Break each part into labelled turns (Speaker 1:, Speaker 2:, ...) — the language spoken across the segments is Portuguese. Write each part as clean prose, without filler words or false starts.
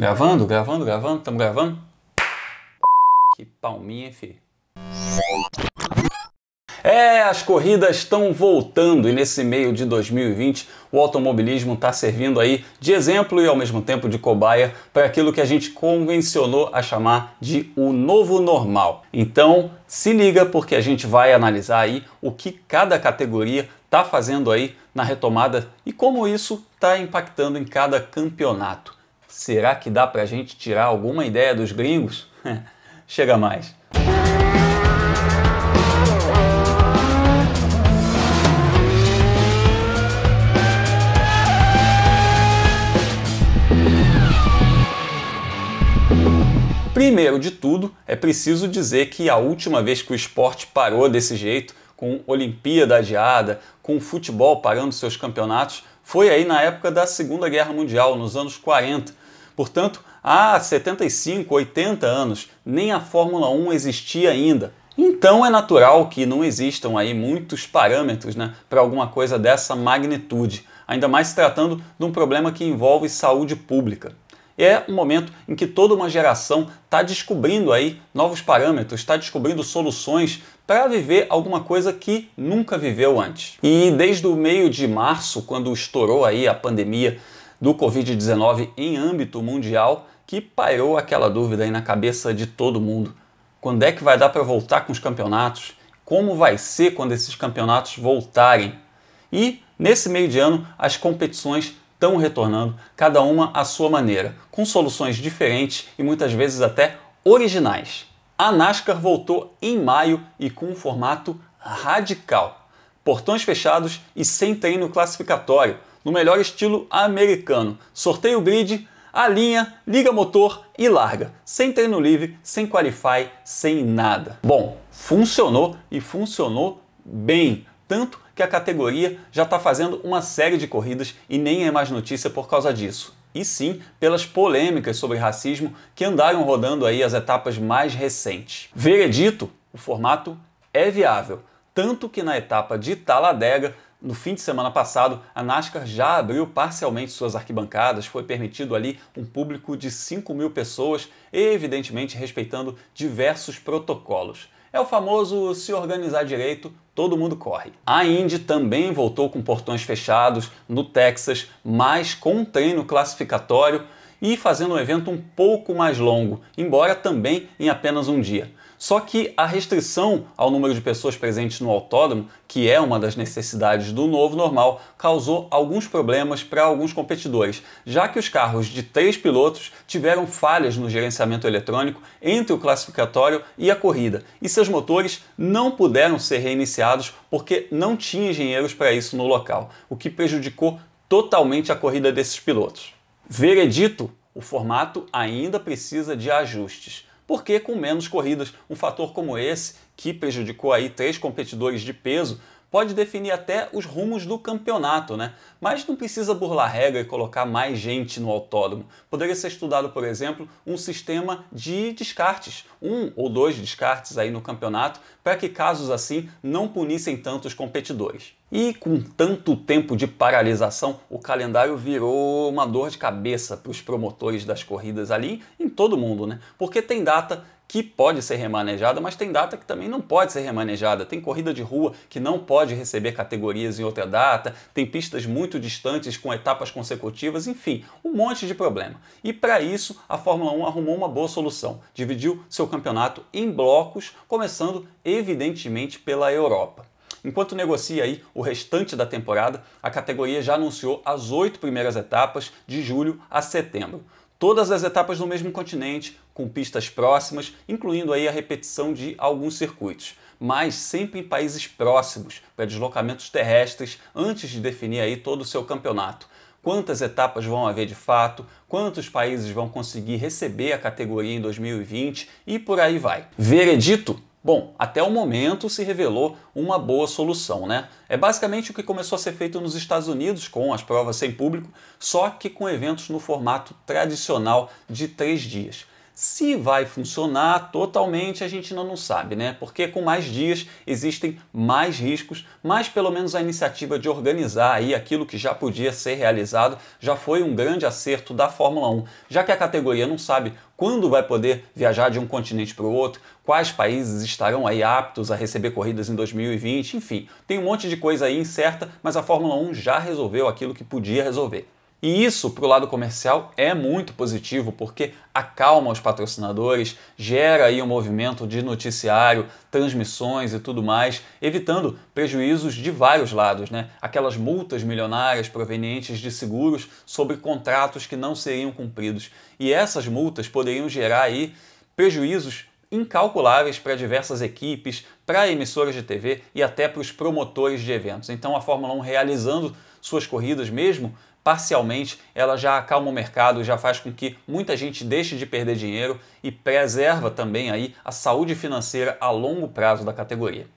Speaker 1: Gravando, gravando, gravando, estamos gravando? Que palminha, hein, filho? As corridas estão voltando e nesse meio de 2020 o automobilismo está servindo aí de exemplo e ao mesmo tempo de cobaia para aquilo que a gente convencionou a chamar de o novo normal. Então se liga porque a gente vai analisar aí o que cada categoria está fazendo aí na retomada e como isso está impactando em cada campeonato. Será que dá para a gente tirar alguma ideia dos gringos? Chega mais! Primeiro de tudo, é preciso dizer que a última vez que o esporte parou desse jeito, com Olimpíada adiada, com o futebol parando seus campeonatos, foi aí na época da Segunda Guerra Mundial, nos anos 40. Portanto, há 75, 80 anos, nem a Fórmula 1 existia ainda. Então é natural que não existam aí muitos parâmetros, para alguma coisa dessa magnitude, ainda mais se tratando de um problema que envolve saúde pública. É um momento em que toda uma geração está descobrindo aí novos parâmetros, está descobrindo soluções para viver alguma coisa que nunca viveu antes. E desde o meio de março, quando estourou aí a pandemia do Covid-19 em âmbito mundial, que pairou aquela dúvida aí na cabeça de todo mundo. Quando é que vai dar para voltar com os campeonatos? Como vai ser quando esses campeonatos voltarem? E nesse meio de ano as competições estão retornando, cada uma à sua maneira, com soluções diferentes e muitas vezes até originais. A NASCAR voltou em maio e com um formato radical. Portões fechados e sem treino classificatório, no melhor estilo americano. Sorteio grid, alinha, liga motor e larga. Sem treino livre, sem qualify, sem nada. Bom, funcionou e funcionou bem. Tanto que a categoria já está fazendo uma série de corridas e nem é mais notícia por causa disso. E sim pelas polêmicas sobre racismo que andaram rodando aí as etapas mais recentes. Veredito, o formato é viável. Tanto que na etapa de Talladega, no fim de semana passado, a NASCAR já abriu parcialmente suas arquibancadas, foi permitido ali um público de 5.000 pessoas, evidentemente respeitando diversos protocolos. É o famoso se organizar direito, todo mundo corre. A Indy também voltou com portões fechados no Texas, mas com um treino classificatório e fazendo um evento um pouco mais longo, embora também em apenas um dia. Só que a restrição ao número de pessoas presentes no autódromo, que é uma das necessidades do novo normal, causou alguns problemas para alguns competidores, já que os carros de 3 pilotos tiveram falhas no gerenciamento eletrônico entre o classificatório e a corrida, e seus motores não puderam ser reiniciados porque não tinha engenheiros para isso no local, o que prejudicou totalmente a corrida desses pilotos. Veredito, o formato ainda precisa de ajustes. Porque com menos corridas, um fator como esse, que prejudicou aí 3 competidores de peso, pode definir até os rumos do campeonato, Mas não precisa burlar a regra e colocar mais gente no autódromo. Poderia ser estudado, por exemplo, um sistema de descartes, 1 ou 2 descartes aí no campeonato, para que casos assim não punissem tanto os competidores. E com tanto tempo de paralisação, o calendário virou uma dor de cabeça para os promotores das corridas ali em todo mundo, Porque tem data que pode ser remanejada, mas tem data que também não pode ser remanejada. Tem corrida de rua que não pode receber categorias em outra data, tem pistas muito distantes com etapas consecutivas, enfim, um monte de problema. E para isso, a Fórmula 1 arrumou uma boa solução. Dividiu seu campeonato em blocos, começando evidentemente pela Europa. Enquanto negocia aí o restante da temporada, a categoria já anunciou as 8 primeiras etapas de julho a setembro. Todas as etapas no mesmo continente, com pistas próximas, incluindo aí a repetição de alguns circuitos, mas sempre em países próximos, para deslocamentos terrestres, antes de definir aí todo o seu campeonato. Quantas etapas vão haver de fato, quantos países vão conseguir receber a categoria em 2020 e por aí vai. Veredito? Bom, até o momento se revelou uma boa solução, É basicamente o que começou a ser feito nos Estados Unidos com as provas sem público, só que com eventos no formato tradicional de 3 dias. Se vai funcionar totalmente, a gente ainda não sabe, né? Porque com mais dias existem mais riscos, mas pelo menos a iniciativa de organizar aí aquilo que já podia ser realizado já foi um grande acerto da Fórmula 1, já que a categoria não sabe quando vai poder viajar de um continente para o outro, quais países estarão aí aptos a receber corridas em 2020, enfim, tem um monte de coisa aí incerta, mas a Fórmula 1 já resolveu aquilo que podia resolver. E isso, para o lado comercial, é muito positivo, porque acalma os patrocinadores, gera aí um movimento de noticiário, transmissões e tudo mais, evitando prejuízos de vários lados, né? Aquelas multas milionárias provenientes de seguros sobre contratos que não seriam cumpridos. E essas multas poderiam gerar aí prejuízos incalculáveis para diversas equipes, para emissoras de TV e até para os promotores de eventos. Então a Fórmula 1 realizando suas corridas mesmo parcialmente, ela já acalma o mercado, já faz com que muita gente deixe de perder dinheiro e preserva também aí a saúde financeira a longo prazo da categoria.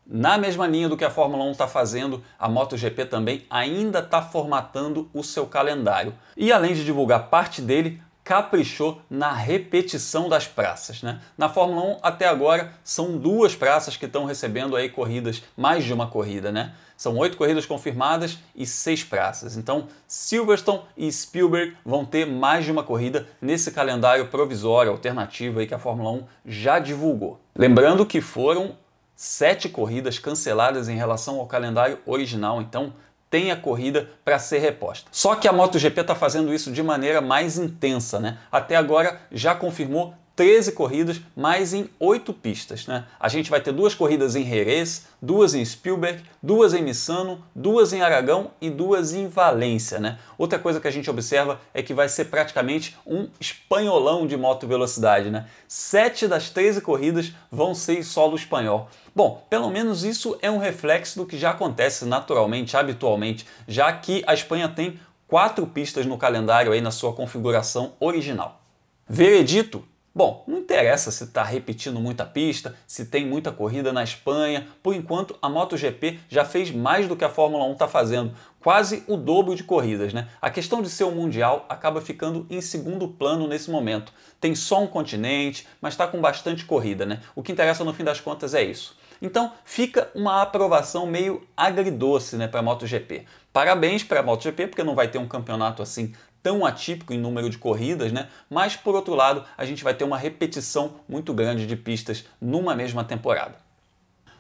Speaker 1: Na mesma linha do que a Fórmula 1 está fazendo, a MotoGP também ainda está formatando o seu calendário. E além de divulgar parte dele, caprichou na repetição das praças, né? Na Fórmula 1 até agora são 2 praças que estão recebendo aí corridas, mais de uma corrida, né? São 8 corridas confirmadas e 6 praças. Então Silverstone e Spielberg vão ter mais de uma corrida nesse calendário provisório alternativo aí que a Fórmula 1 já divulgou. Lembrando que foram 7 corridas canceladas em relação ao calendário original, então tem a corrida para ser reposta. Só que a MotoGP está fazendo isso de maneira mais intensa, né? Até agora já confirmou 13 corridas, mais em 8 pistas, né? A gente vai ter 2 corridas em Jerez, 2 em Spielberg, 2 em Misano, 2 em Aragão e 2 em Valência, né? Outra coisa que a gente observa é que vai ser praticamente um espanholão de moto velocidade, né? 7 das 13 corridas vão ser em solo espanhol. Bom, pelo menos isso é um reflexo do que já acontece naturalmente, habitualmente, já que a Espanha tem 4 pistas no calendário aí na sua configuração original. Veredito? Bom, não interessa se está repetindo muita pista, se tem muita corrida na Espanha, por enquanto a MotoGP já fez mais do que a Fórmula 1 está fazendo, quase o dobro de corridas, né? A questão de ser um mundial acaba ficando em segundo plano nesse momento. Tem só um continente, mas está com bastante corrida, né? O que interessa no fim das contas é isso. Então fica uma aprovação meio agridoce, né, para a MotoGP. Parabéns para a MotoGP, porque não vai ter um campeonato assim tão atípico em número de corridas, né? Mas por outro lado, a gente vai ter uma repetição muito grande de pistas numa mesma temporada.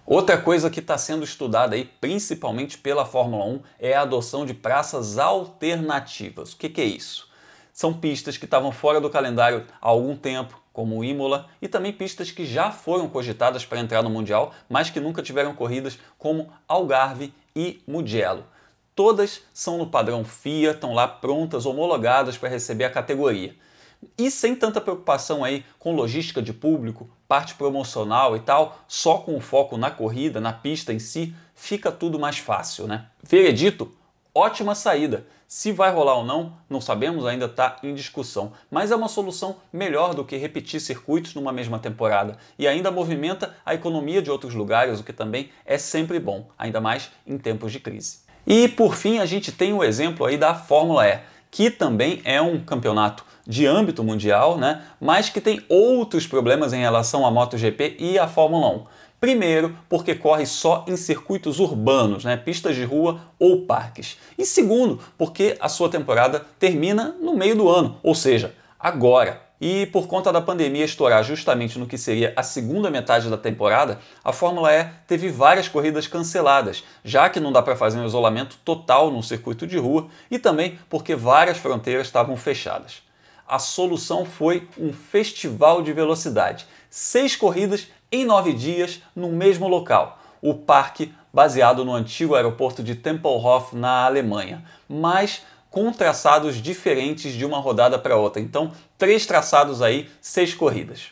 Speaker 1: Outra coisa que está sendo estudada aí, principalmente pela Fórmula 1, é a adoção de praças alternativas. O que é isso? São pistas que estavam fora do calendário há algum tempo, como o Imola, e também pistas que já foram cogitadas para entrar no Mundial, mas que nunca tiveram corridas, como Algarve e Mugello. Todas são no padrão FIA, estão lá prontas, homologadas para receber a categoria. E sem tanta preocupação aí com logística de público, parte promocional e tal, só com o foco na corrida, na pista em si, fica tudo mais fácil, né? Veredito? Ótima saída. Se vai rolar ou não, não sabemos, ainda está em discussão. Mas é uma solução melhor do que repetir circuitos numa mesma temporada. E ainda movimenta a economia de outros lugares, o que também é sempre bom, ainda mais em tempos de crise. E por fim a gente tem o exemplo aí da Fórmula E, que também é um campeonato de âmbito mundial, né? Mas que tem outros problemas em relação à MotoGP e à Fórmula 1. Primeiro, porque corre só em circuitos urbanos, né? Pistas de rua ou parques. E segundo, porque a sua temporada termina no meio do ano, ou seja, agora. E por conta da pandemia estourar justamente no que seria a segunda metade da temporada, a Fórmula E teve várias corridas canceladas, já que não dá para fazer um isolamento total num circuito de rua e também porque várias fronteiras estavam fechadas. A solução foi um festival de velocidade. 6 corridas em 9 dias no mesmo local. O parque baseado no antigo aeroporto de Tempelhof, na Alemanha. Mas com traçados diferentes de uma rodada para outra. Então, 3 traçados aí, 6 corridas.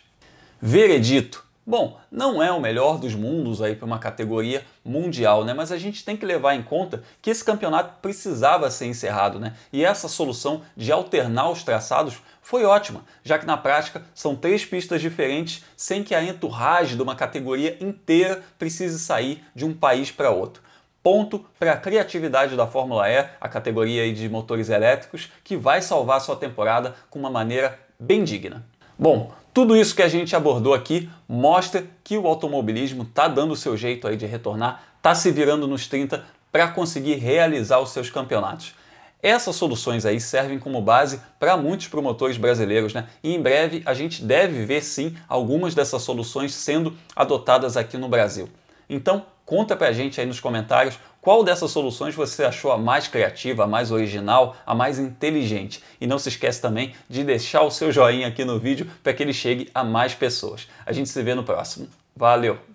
Speaker 1: Veredito? Bom, não é o melhor dos mundos aí para uma categoria mundial, né? Mas a gente tem que levar em conta que esse campeonato precisava ser encerrado, né? E essa solução de alternar os traçados foi ótima, já que na prática são 3 pistas diferentes sem que a entourage de uma categoria inteira precise sair de um país para outro. Ponto para a criatividade da Fórmula E, a categoria aí de motores elétricos, que vai salvar sua temporada com uma maneira bem digna. Bom, tudo isso que a gente abordou aqui mostra que o automobilismo está dando o seu jeito aí de retornar, está se virando nos 30 para conseguir realizar os seus campeonatos. Essas soluções aí servem como base para muitos promotores brasileiros, né? E em breve a gente deve ver sim algumas dessas soluções sendo adotadas aqui no Brasil. Então, conta pra gente aí nos comentários qual dessas soluções você achou a mais criativa, a mais original, a mais inteligente. E não se esquece também de deixar o seu joinha aqui no vídeo para que ele chegue a mais pessoas. A gente se vê no próximo. Valeu!